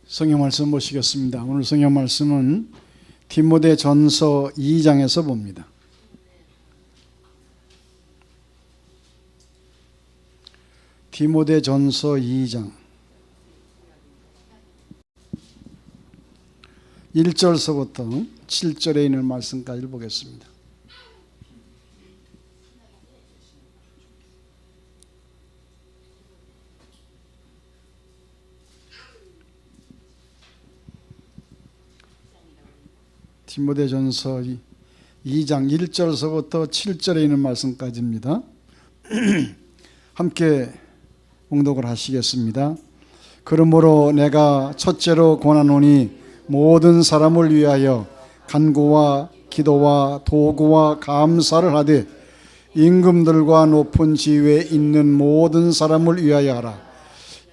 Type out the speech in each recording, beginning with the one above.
성경 말씀 보시겠습니다. 오늘 성경 말씀은 디모데전서 2장에서 봅니다. 디모데전서 2장 1절서부터 7절에 있는 말씀까지 보겠습니다. 디모데전서 2장 1절서부터 7절에 있는 말씀까지입니다. 함께 봉독을 하시겠습니다. 그러므로 내가 첫째로 권하노니 모든 사람을 위하여 간구와 기도와 도구와 감사를 하되 임금들과 높은 지위에 있는 모든 사람을 위하여 하라.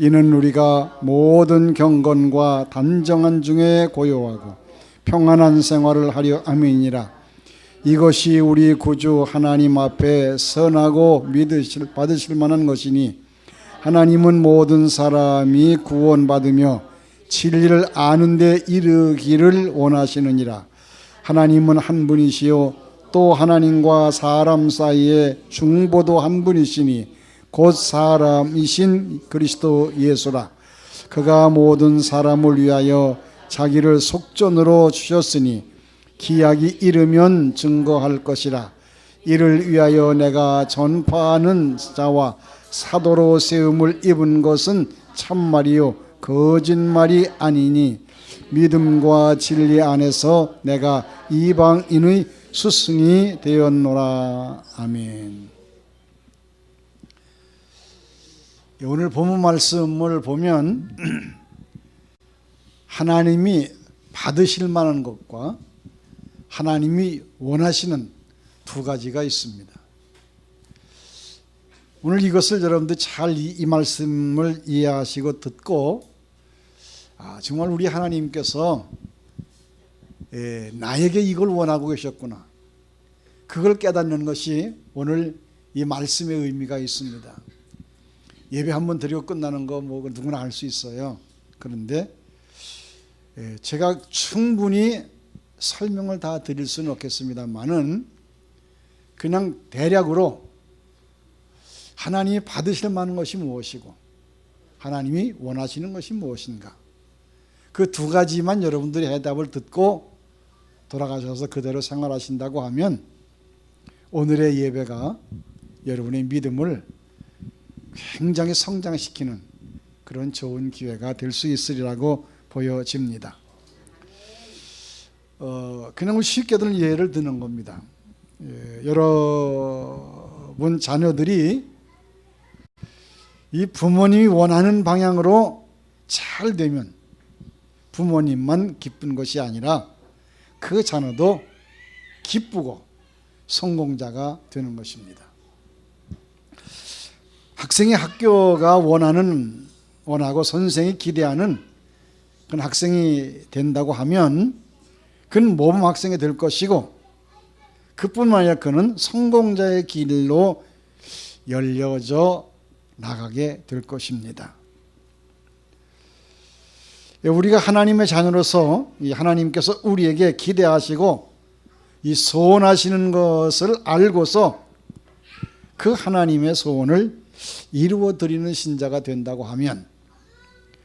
이는 우리가 모든 경건과 단정한 중에 고요하고 평안한 생활을 하려 함이니라. 이것이 우리 구주 하나님 앞에 선하고 받으실 만한 것이니 하나님은 모든 사람이 구원받으며 진리를 아는 데 이르기를 원하시느니라. 하나님은 한 분이시요 또 하나님과 사람 사이에 중보도 한 분이시니 곧 사람이신 그리스도 예수라. 그가 모든 사람을 위하여 자기를 속전으로 주셨으니 기약이 이르면 증거할 것이라. 이를 위하여 내가 전파하는 자와 사도로 세움을 입은 것은 참말이요 거짓말이 아니니 믿음과 진리 안에서 내가 이방인의 스승이 되었노라. 아멘. 오늘 본문 말씀을 보면 하나님이 받으실 만한 것과 하나님이 원하시는 두 가지가 있습니다. 오늘 이것을 여러분들 잘 이 말씀을 이해하시고 듣고 정말 우리 하나님께서 나에게 이걸 원하고 계셨구나, 그걸 깨닫는 것이 오늘 이 말씀의 의미가 있습니다. 예배 한번 드리고 끝나는 거 뭐 누구나 알 수 있어요. 그런데 제가 충분히 설명을 다 드릴 수는 없겠습니다만은 그냥 대략으로 하나님이 받으실 만한 것이 무엇이고 하나님이 원하시는 것이 무엇인가, 그 두 가지만 여러분들이 해답을 듣고 돌아가셔서 그대로 생활하신다고 하면 오늘의 예배가 여러분의 믿음을 굉장히 성장시키는 그런 좋은 기회가 될 수 있으리라고 보여집니다. 그냥 쉽게들 예를 드는 겁니다. 여러분 자녀들이 이 부모님이 원하는 방향으로 잘 되면 부모님만 기쁜 것이 아니라 그 자녀도 기쁘고 성공자가 되는 것입니다. 학생이 학교가 원하고 선생이 기대하는 그런 학생이 된다고 하면 그는 모범 학생이 될 것이고, 그뿐만 아니라 그는 성공자의 길로 열려져 나가게 될 것입니다. 우리가 하나님의 자녀로서 하나님께서 우리에게 기대하시고 이 소원하시는 것을 알고서 그 하나님의 소원을 이루어 드리는 신자가 된다고 하면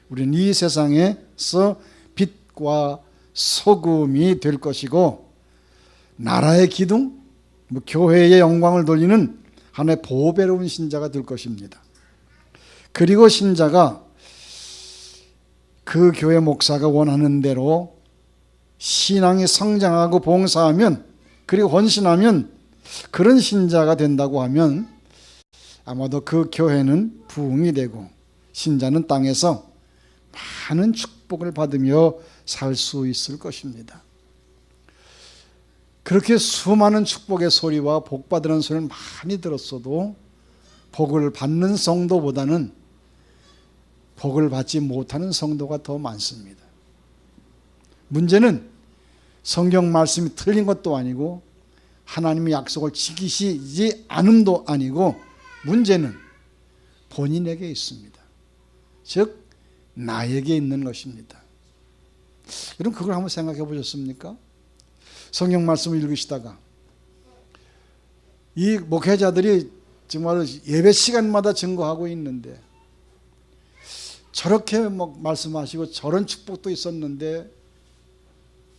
우리는 이 세상에서 빛과 소금이 될 것이고 나라의 기둥, 교회의 영광을 돌리는 하나의 보배로운 신자가 될 것입니다. 그리고 신자가 그 교회 목사가 원하는 대로 신앙이 성장하고 봉사하면, 그리고 헌신하면 그런 신자가 된다고 하면 아마도 그 교회는 부흥이 되고 신자는 땅에서 많은 축복을 받으며 살 수 있을 것입니다. 그렇게 수많은 축복의 소리와 복 받으라는 소리를 많이 들었어도 복을 받는 성도보다는 복을 받지 못하는 성도가 더 많습니다. 문제는 성경 말씀이 틀린 것도 아니고 하나님의 약속을 지키시지 않음도 아니고 문제는 본인에게 있습니다. 즉 나에게 있는 것입니다. 여러분 그걸 한번 생각해 보셨습니까? 성경 말씀을 읽으시다가 이 목회자들이 정말 예배 시간마다 증거하고 있는데 저렇게 막 말씀하시고 저런 축복도 있었는데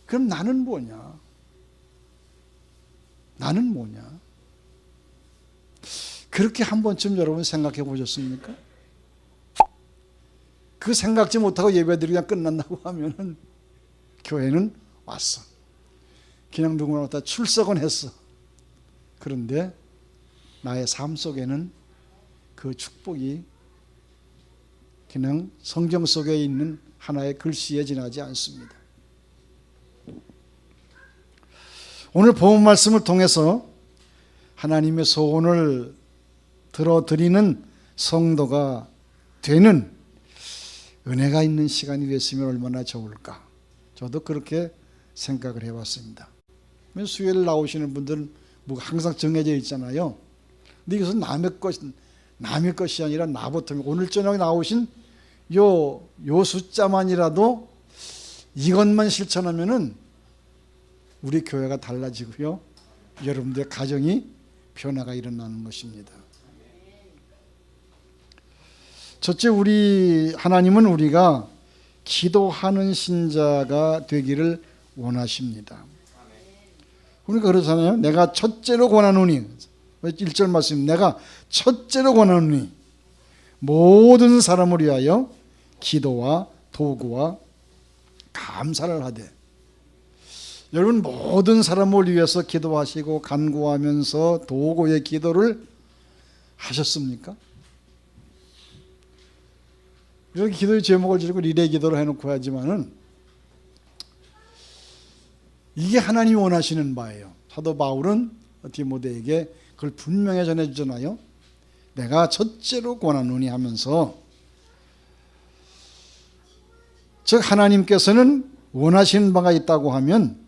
그럼 나는 뭐냐? 나는 뭐냐? 그렇게 한 번쯤 여러분 생각해 보셨습니까? 그 생각지 못하고 예배드리고 그냥 끝난다고 하면은 교회는 왔어. 그냥 누구나 다 출석은 했어. 그런데 나의 삶 속에는 그 축복이 그냥 성경 속에 있는 하나의 글씨에 지나지 않습니다. 오늘 본문 말씀을 통해서 하나님의 소원을 들어드리는 성도가 되는 은혜가 있는 시간이 됐으면 얼마나 좋을까. 저도 그렇게 생각을 해봤습니다. 수요일 나오시는 분들은 뭐 항상 정해져 있잖아요. 근데 이것은 남의 것이 아니라 나부터 오늘 저녁에 나오신 요 숫자만이라도 이것만 실천하면은 우리 교회가 달라지고요. 여러분들의 가정이 변화가 일어나는 것입니다. 첫째, 우리 하나님은 우리가 기도하는 신자가 되기를 원하십니다. 그러니까 그렇잖아요. 내가 첫째로 권하노니 1절 말씀, 내가 첫째로 권하노니 모든 사람을 위하여 기도와 도구와 감사를 하되. 여러분 모든 사람을 위해서 기도하시고 간구하면서 도구의 기도를 하셨습니까? 이렇게 기도의 제목을 지르고 리레이 기도를 해놓고 하지만은 이게 하나님이 원하시는 바예요. 사도 바울은 디모데에게 그걸 분명히 전해주잖아요. 내가 첫째로 권하노니 하면서, 즉 하나님께서는 원하시는 바가 있다고 하면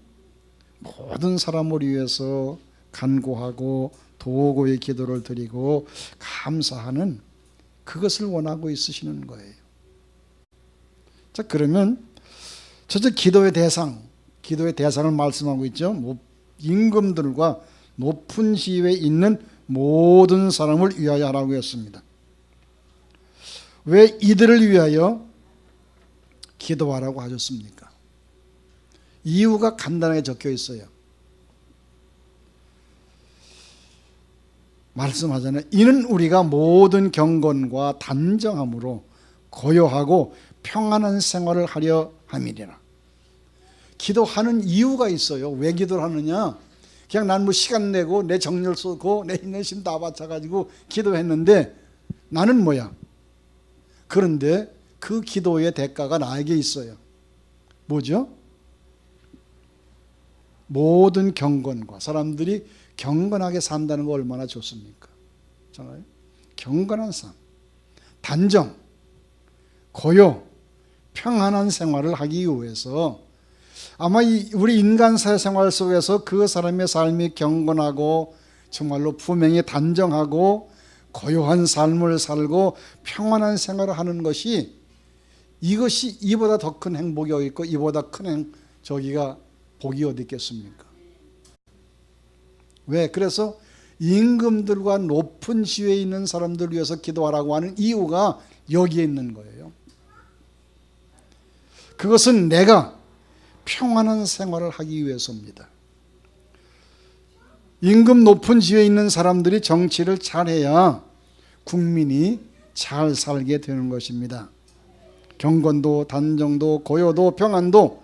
모든 사람을 위해서 간구하고 도구의 기도를 드리고 감사하는 그것을 원하고 있으시는 거예요. 자, 그러면 첫째 기도의 대상을 말씀하고 있죠. 임금들과 높은 지위에 있는 모든 사람을 위하여 하라고 했습니다. 왜 이들을 위하여 기도하라고 하셨습니까? 이유가 간단하게 적혀 있어요. 말씀하잖아요. 이는 우리가 모든 경건과 단정함으로 고요하고 평안한 생활을 하려 함이니라. 기도하는 이유가 있어요. 왜 기도를 하느냐? 그냥 난 뭐 시간 내고 내 정열 쏟고 내 힘 다 바쳐가지고 기도했는데 나는 뭐야? 그런데 그 기도의 대가가 나에게 있어요. 뭐죠? 모든 경건과, 사람들이 경건하게 산다는 거 얼마나 좋습니까? 경건한 삶, 단정, 고요, 평안한 생활을 하기 위해서 아마 우리 인간 사회생활 속에서 그 사람의 삶이 경건하고 정말로 분명히 단정하고 고요한 삶을 살고 평안한 생활을 하는 것이, 이것이 이보다 더 큰 행복이 어디 있고 이보다 큰 저기가 복이 어디 있겠습니까? 왜? 그래서 임금들과 높은 지위에 있는 사람들을 위해서 기도하라고 하는 이유가 여기에 있는 거예요. 그것은 내가 평안한 생활을 하기 위해서입니다. 임금 높은 지위에 있는 사람들이 정치를 잘해야 국민이 잘 살게 되는 것입니다. 경건도 단정도 고요도 평안도,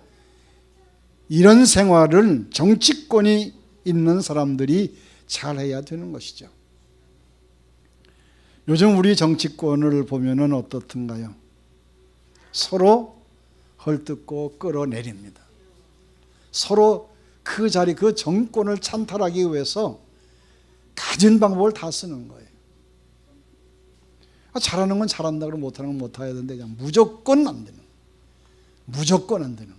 이런 생활을 정치권이 있는 사람들이 잘해야 되는 것이죠. 요즘 우리 정치권을 보면은 어떻든가요? 서로 헐뜯고 끌어내립니다. 서로 그 자리, 그 정권을 찬탈하기 위해서 가진 방법을 다 쓰는 거예요. 잘하는 건 잘한다 그러고 못하는 건 못해야 되는데 그냥 무조건 안 되는, 무조건 안 되는.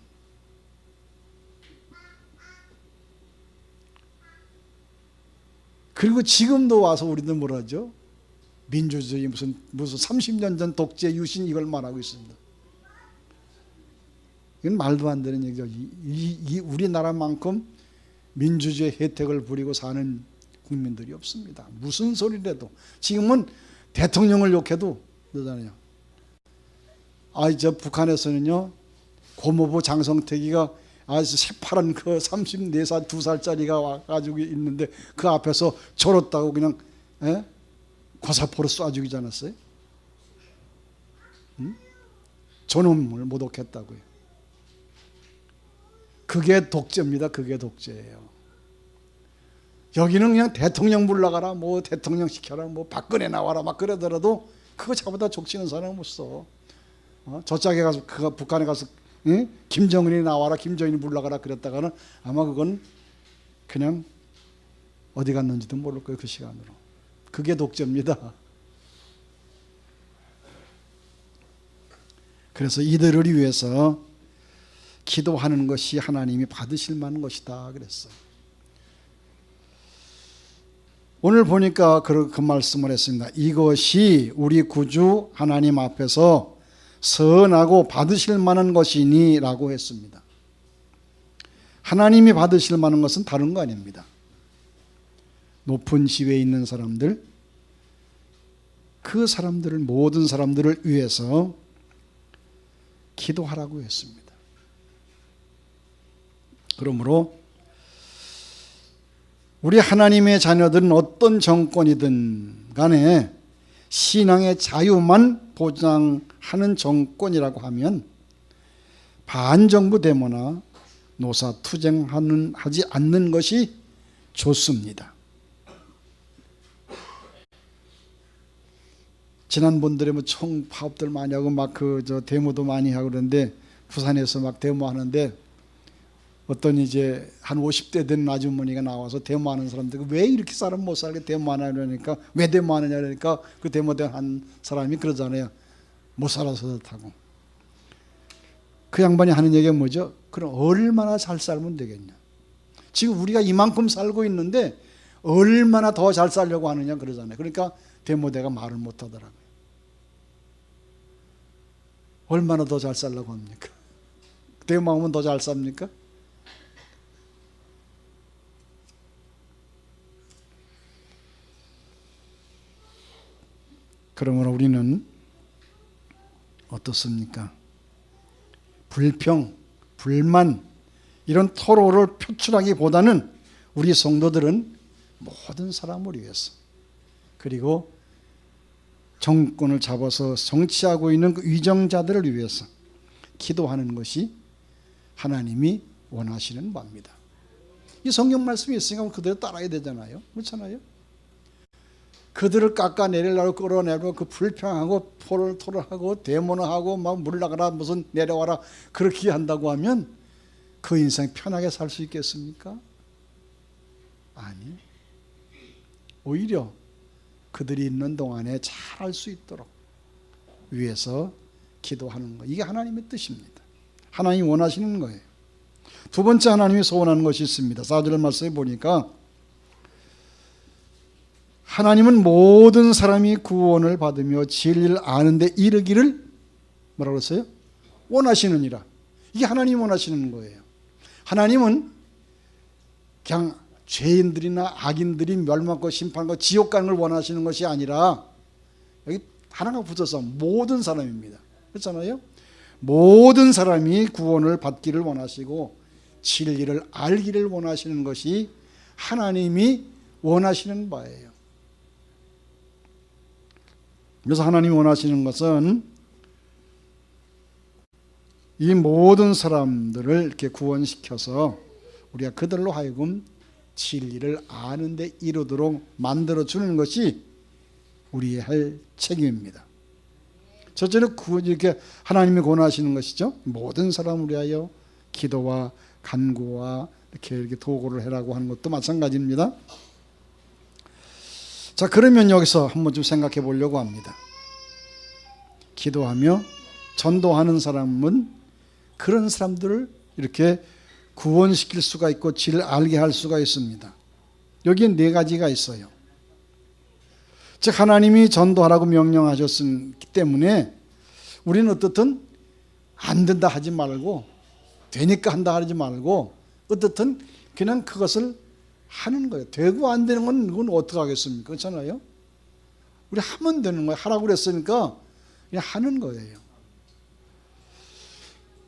그리고 지금도 와서 우리는 뭐라죠? 민주주의 무슨 30년 전 독재 유신 이걸 말하고 있습니다. 이건 말도 안 되는 얘기죠. 우리나라만큼 민주주의 혜택을 부리고 사는 국민들이 없습니다. 무슨 소리라도. 지금은 대통령을 욕해도 그러잖아요. 저 북한에서는요, 고모부 장성택이가 아주 새파란 그 34살 2살짜리가 와가지고 있는데 그 앞에서 졸었다고 그냥 고사포로 쏴 죽이지 않았어요? 저놈을 모독했다고요. 그게 독재입니다. 그게 독재예요. 여기는 그냥 대통령 불러가라, 뭐 대통령 시켜라, 뭐 박근혜 나와라 막 그러더라도 그거 자보다 족치는 사람은 없어. 저짝에 가서 북한에 가서 김정은이 나와라, 김정은이 불러가라 그랬다가는 아마 그건 그냥 어디 갔는지도 모를 거예요. 그 시간으로. 그게 독재입니다. 그래서 이들을 위해서 기도하는 것이 하나님이 받으실 만한 것이다 그랬어요. 오늘 보니까 그 말씀을 했습니다. 이것이 우리 구주 하나님 앞에서 선하고 받으실 만한 것이니 라고 했습니다. 하나님이 받으실 만한 것은 다른 거 아닙니다. 높은 지위에 있는 사람들, 그 사람들을, 모든 사람들을 위해서 기도하라고 했습니다. 그러므로 우리 하나님의 자녀들은 어떤 정권이든 간에 신앙의 자유만 보장하는 정권이라고 하면 반정부 데모나 노사투쟁하지 않는 것이 좋습니다. 지난번들에 뭐 총파업들 많이 하고 막 데모도 많이 하고 그러는데 부산에서 막 데모하는데 어떤 이제 한 50대 된 아주머니가 나와서 데모하는 사람들 왜 이렇게 사람 못 살게 데모하냐 그러니까 왜 데모하느냐 그러니까 그 데모한 사람이 그러잖아요. 못 살아서 그렇다고. 그 양반이 하는 얘기가 뭐죠? 그럼 얼마나 잘 살면 되겠냐. 지금 우리가 이만큼 살고 있는데 얼마나 더 잘 살려고 하느냐 그러잖아요. 그러니까 데모대가 말을 못 하더라고요. 얼마나 더 잘 살려고 합니까? 데모하면 더 잘 삽니까? 그러므로 우리는 어떻습니까? 불평, 불만 이런 토로를 표출하기보다는 우리 성도들은 모든 사람을 위해서 그리고 정권을 잡아서 정치하고 있는 그 위정자들을 위해서 기도하는 것이 하나님이 원하시는 바입니다. 이 성경 말씀이 있으니까 그대로 따라야 되잖아요. 그렇잖아요? 그들을 깎아내리려고 끌어내고 그 불평하고 토론하고 데모는 하고 막 물러가라 무슨 내려와라 그렇게 한다고 하면 그 인생 편하게 살 수 있겠습니까? 아니, 오히려 그들이 있는 동안에 잘할 수 있도록 위해서 기도하는 것, 이게 하나님의 뜻입니다. 하나님이 원하시는 거예요. 두 번째 하나님이 소원하는 것이 있습니다. 4절 말씀에 보니까 하나님은 모든 사람이 구원을 받으며 진리를 아는 데 이르기를 뭐라고 했어요? 원하시느니라. 이게 하나님이 원하시는 거예요. 하나님은 그냥 죄인들이나 악인들이 멸망하고 심판하고 지옥 가는 걸 원하시는 것이 아니라 여기 하나가 붙어서 모든 사람입니다. 그렇잖아요? 모든 사람이 구원을 받기를 원하시고 진리를 알기를 원하시는 것이 하나님이 원하시는 바예요. 그래서 하나님이 원하시는 것은 이 모든 사람들을 이렇게 구원시켜서 우리가 그들로 하여금 진리를 아는 데 이르도록 만들어 주는 것이 우리의 할 책임입니다. 첫째는 이렇게 하나님이 권하시는 것이죠. 모든 사람을 위하여 기도와 간구와 이렇게 도구를 해라고 하는 것도 마찬가지입니다. 자, 그러면 여기서 한번 좀 생각해 보려고 합니다. 기도하며 전도하는 사람은 그런 사람들을 이렇게 구원시킬 수가 있고 진리를 알게 할 수가 있습니다. 여기에 네 가지가 있어요. 즉 하나님이 전도하라고 명령하셨기 때문에 우리는 어떻든 안 된다 하지 말고 되니까 한다 하지 말고 어떻든 그냥 그것을 하는 거예요. 되고 안 되는 건 그건 어떻게 하겠습니까? 그렇잖아요. 우리 하면 되는 거예요. 하라고 그랬으니까 그냥 하는 거예요.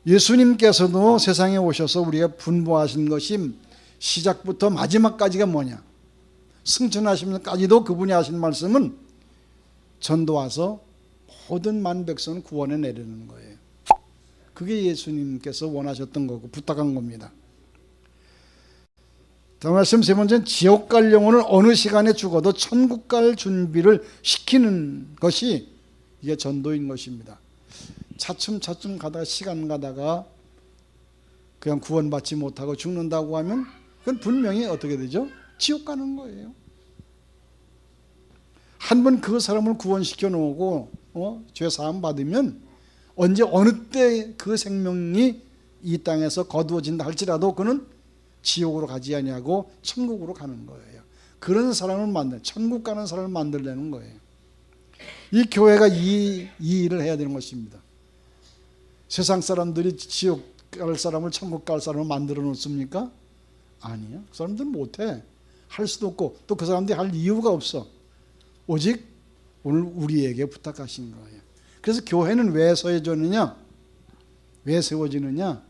예수님께서도 세상에 오셔서 우리가 분부하신 것이 시작부터 마지막까지가 뭐냐? 승천하시면까지도 그분이 하신 말씀은 전도 와서 모든 만 백성을 구원해 내리는 거예요. 그게 예수님께서 원하셨던 거고 부탁한 겁니다. 다음 말씀 세 번째는 지옥 갈 영혼을 어느 시간에 죽어도 천국 갈 준비를 시키는 것이 이게 전도인 것입니다. 차츰차츰 가다가 시간 가다가 그냥 구원받지 못하고 죽는다고 하면 그건 분명히 어떻게 되죠? 지옥 가는 거예요. 한 번 그 사람을 구원시켜 놓고 죄 사함 받으면 언제 어느 때 그 생명이 이 땅에서 거두어진다 할지라도 그는 지옥으로 가지 아니하고 천국으로 가는 거예요. 그런 사람을 천국 가는 사람을 만들려는 거예요. 이 교회가 이 일을 해야 되는 것입니다. 세상 사람들이 지옥 갈 사람을 천국 갈 사람을 만들어 놓습니까? 아니요. 그 사람들은 못해. 할 수도 없고 또 그 사람들이 할 이유가 없어. 오직 오늘 우리에게 부탁하신 거예요. 그래서 교회는 왜 세워지느냐? 왜 세워지느냐?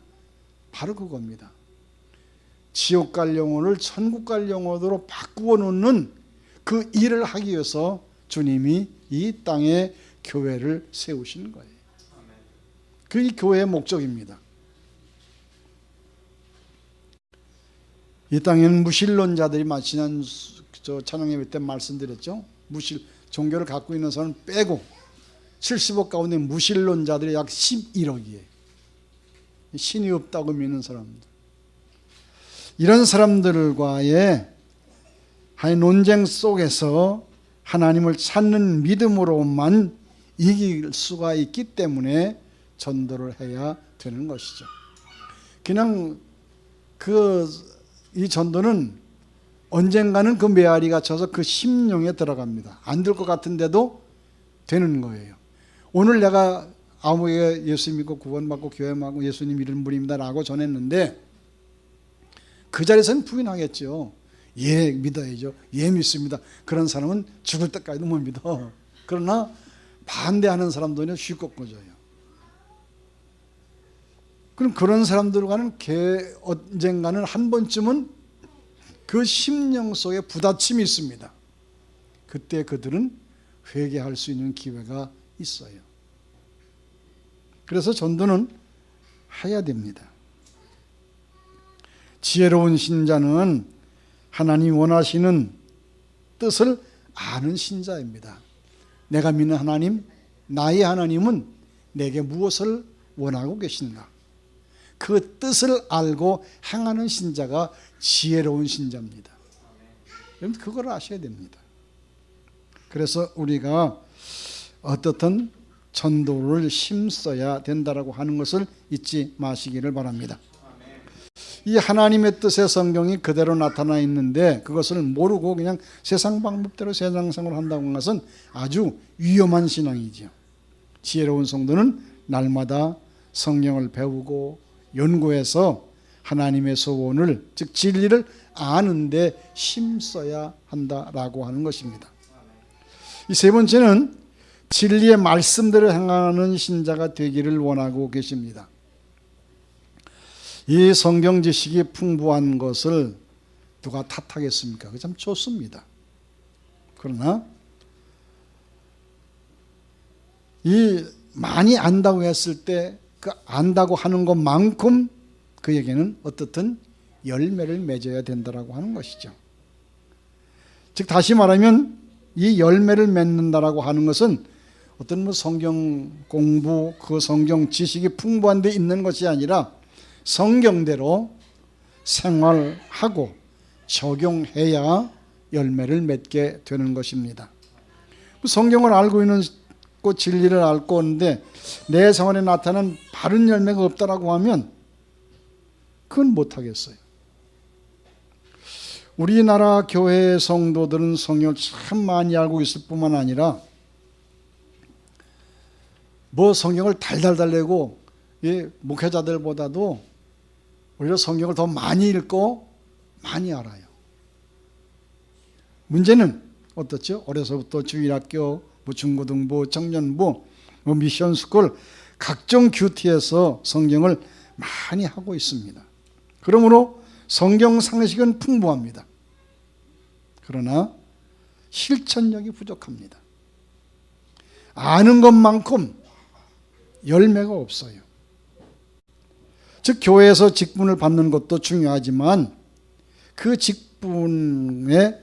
바로 그겁니다. 지옥 갈 영혼을 천국 갈 영혼으로 바꾸어 놓는 그 일을 하기 위해서 주님이 이 땅에 교회를 세우신 거예요. 그게 교회의 목적입니다. 이 땅에는 무신론자들이 지난 찬양예배 때 말씀드렸죠. 종교를 갖고 있는 사람은 빼고 70억 가운데 무신론자들이 약 11억이에요. 신이 없다고 믿는 사람들. 이런 사람들과의 논쟁 속에서 하나님을 찾는 믿음으로만 이길 수가 있기 때문에 전도를 해야 되는 것이죠. 그냥 이 전도는 언젠가는 그 메아리가 쳐서 그 심령에 들어갑니다. 안 될 것 같은데도 되는 거예요. 오늘 내가 아무에게 예수 믿고 구원받고 교회하고 예수님 이름 부립니다 라고 전했는데 그 자리에서는 부인하겠죠. 예, 믿어야죠. 예, 믿습니다. 그런 사람은 죽을 때까지도 못 믿어. 그러나 반대하는 사람들은 쉽고 꺼져요. 그럼 그런 사람들과는 언젠가는 한 번쯤은 그 심령 속에 부딪힘이 있습니다. 그때 그들은 회개할 수 있는 기회가 있어요. 그래서 전도는 해야 됩니다. 지혜로운 신자는 하나님 원하시는 뜻을 아는 신자입니다. 내가 믿는 하나님, 나의 하나님은 내게 무엇을 원하고 계신가? 그 뜻을 알고 행하는 신자가 지혜로운 신자입니다. 여러분 그걸 아셔야 됩니다. 그래서 우리가 어떻든 전도를 힘써야 된다라고 하는 것을 잊지 마시기를 바랍니다. 이 하나님의 뜻의 성경이 그대로 나타나 있는데 그것을 모르고 그냥 세상 방법대로 세상 생활을 한다고 하는 것은 아주 위험한 신앙이죠. 지혜로운 성도는 날마다 성경을 배우고 연구해서 하나님의 소원을 즉 진리를 아는데 힘써야 한다라고 하는 것입니다. 이 세 번째는 진리의 말씀대로 행하는 신자가 되기를 원하고 계십니다. 이 성경 지식이 풍부한 것을 누가 탓하겠습니까? 그게 참 좋습니다. 그러나 이 많이 안다고 했을 때 그 안다고 하는 것만큼 그에게는 어떻든 열매를 맺어야 된다라고 하는 것이죠. 즉 다시 말하면 이 열매를 맺는다라고 하는 것은 어떤 성경 공부, 그 성경 지식이 풍부한 데 있는 것이 아니라 성경대로 생활하고 적용해야 열매를 맺게 되는 것입니다. 성경을 알고 있는 진리를 알고 있는데 내 생활에 나타난 바른 열매가 없다라고 하면 그건 못하겠어요. 우리나라 교회 성도들은 성경을 참 많이 알고 있을 뿐만 아니라 성경을 달달달 내고 목회자들보다도 오히려 성경을 더 많이 읽고 많이 알아요. 문제는 어떻죠? 어려서부터 주일학교, 중고등부, 청년부, 미션스쿨 각종 큐티에서 성경을 많이 하고 있습니다. 그러므로 성경 상식은 풍부합니다. 그러나 실천력이 부족합니다. 아는 것만큼 열매가 없어요. 즉 교회에서 직분을 받는 것도 중요하지만 그 직분에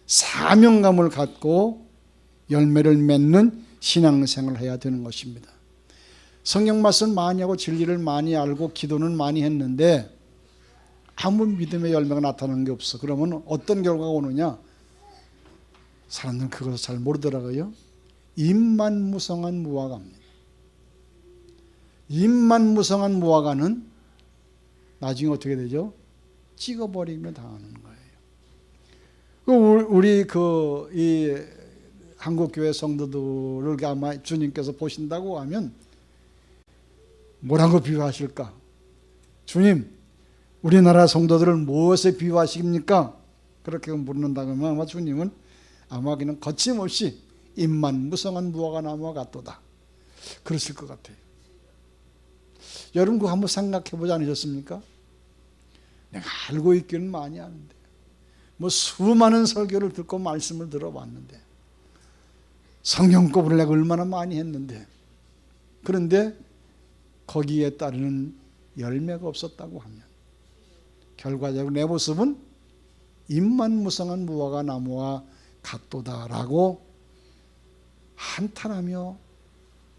사명감을 갖고 열매를 맺는 신앙생활을 해야 되는 것입니다. 성경 말씀을 많이 하고 진리를 많이 알고 기도는 많이 했는데 아무 믿음의 열매가 나타나는 게 없어. 그러면 어떤 결과가 오느냐? 사람들은 그것을 잘 모르더라고요. 입만무성한 무화과입니다. 입만무성한 무화과는 나중에 어떻게 되죠? 찍어버리며 당하는 거예요. 우리 이 한국교회 성도들을 아마 주님께서 보신다고 하면 뭐라고 비유하실까? 주님, 우리나라 성도들을 무엇에 비유하십니까? 그렇게 물는다고 하면 아마 주님은 아마 그냥 거침없이 입만 무성한 무화과 나무와 같도다. 그러실 것 같아요. 여러분 그거 한번 생각해 보지 않으셨습니까? 내가 알고 있기는 많이 아는데 수많은 설교를 듣고 말씀을 들어봤는데 성경 공부를 내가 얼마나 많이 했는데 그런데 거기에 따르는 열매가 없었다고 하면 결과적으로 내 모습은 입만 무성한 무화과 나무와 같도다라고 한탄하며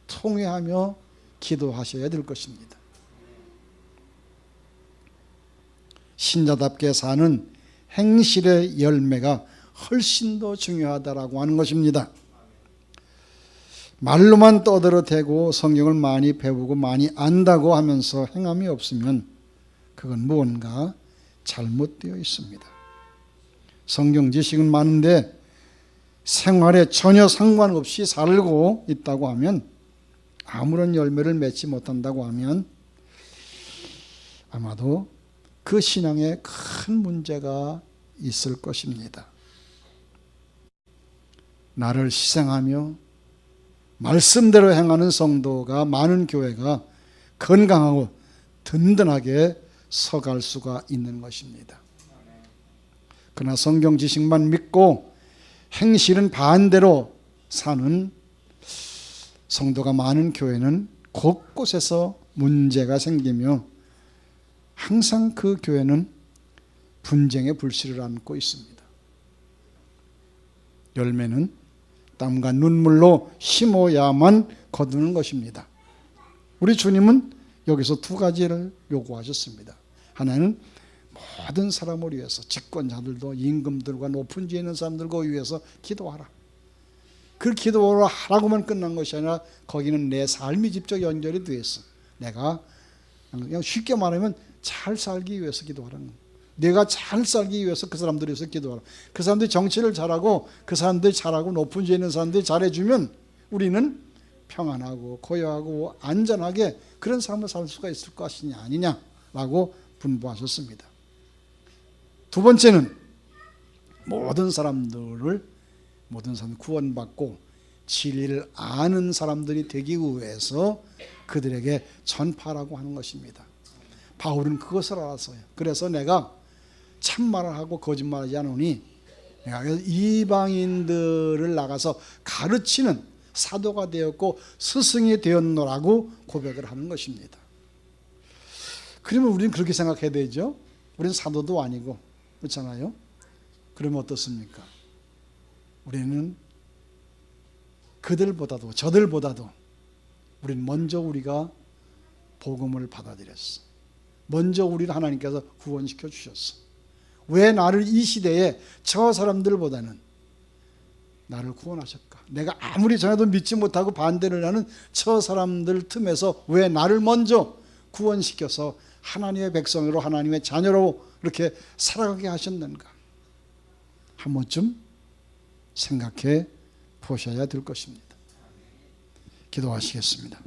통회하며 기도하셔야 될 것입니다. 신자답게 사는 행실의 열매가 훨씬 더 중요하다라고 하는 것입니다. 말로만 떠들어대고 성경을 많이 배우고 많이 안다고 하면서 행함이 없으면 그건 무언가 잘못되어 있습니다. 성경 지식은 많은데 생활에 전혀 상관없이 살고 있다고 하면 아무런 열매를 맺지 못한다고 하면 아마도 그 신앙에 큰 문제가 있을 것입니다. 나를 희생하며 말씀대로 행하는 성도가 많은 교회가 건강하고 든든하게 서갈 수가 있는 것입니다. 그러나 성경 지식만 믿고 행실은 반대로 사는 성도가 많은 교회는 곳곳에서 문제가 생기며 항상 그 교회는 분쟁의 불씨를 안고 있습니다. 열매는 땀과 눈물로 심어야만 거두는 것입니다. 우리 주님은 여기서 두 가지를 요구하셨습니다. 하나는 모든 사람을 위해서 집권자들도 임금들과 높은 지에 있는 사람들과 위해서 기도하라. 그 기도를 하라고만 끝난 것이 아니라 거기는 내 삶이 직접 연결이 되어 있어. 내가 그냥 쉽게 말하면 잘 살기 위해서 기도하라는 거예요. 내가 잘 살기 위해서 그 사람들을 위해서 기도하라. 그 사람들이 정치를 잘하고 그 사람들이 잘하고 높은 지에 있는 사람들이 잘해주면 우리는 평안하고 고요하고 안전하게 그런 삶을 살 수가 있을 것이냐 아니냐라고 분부하셨습니다. 두 번째는 모든 사람들 구원받고 진리를 아는 사람들이 되기 위해서 그들에게 전파하라고 하는 것입니다. 바울은 그것을 알았어요. 그래서 내가 참말을 하고 거짓말하지 않으니 내가 이방인들을 나가서 가르치는 사도가 되었고 스승이 되었노라고 고백을 하는 것입니다. 그러면 우리는 그렇게 생각해야 되죠. 우리는 사도도 아니고 그렇잖아요. 그러면 어떻습니까? 우리는 그들보다도 저들보다도 우리는 먼저 우리가 복음을 받아들였어. 먼저 우리를 하나님께서 구원시켜 주셨어. 왜 나를 이 시대에 저 사람들보다는 나를 구원하셨까? 내가 아무리 전에도 믿지 못하고 반대를 하는 저 사람들 틈에서 왜 나를 먼저 구원시켜서 하나님의 백성으로 하나님의 자녀로 이렇게 살아가게 하셨는가? 한 번쯤 생각해 보셔야 될 것입니다. 기도하시겠습니다.